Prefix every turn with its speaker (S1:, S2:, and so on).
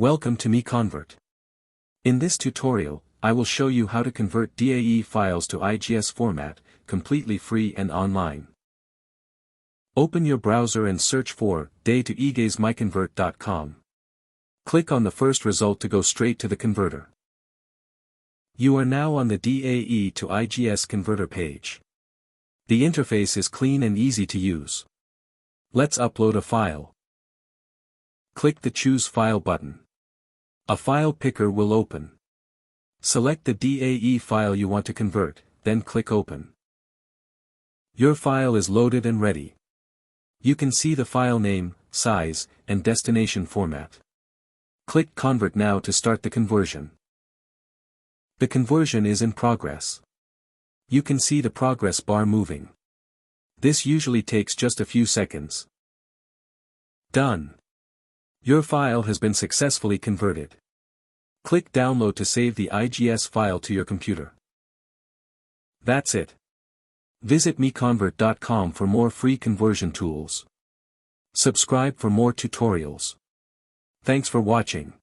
S1: Welcome to MiConvert. In this tutorial, I will show you how to convert DAE files to IGES format, completely free and online. Open your browser and search for DAE to IGES MiConvert.com. Click on the first result to go straight to the converter. You are now on the DAE to IGES converter page. The interface is clean and easy to use. Let's upload a file. Click the Choose File button. A file picker will open. Select the DAE file you want to convert, then click Open. Your file is loaded and ready. You can see the file name, size, and destination format. Click Convert now to start the conversion. The conversion is in progress. You can see the progress bar moving. This usually takes just a few seconds. Done. Your file has been successfully converted. Click Download to save the IGES file to your computer. That's it. Visit MiConvert.com for more free conversion tools. Subscribe for more tutorials. Thanks for watching.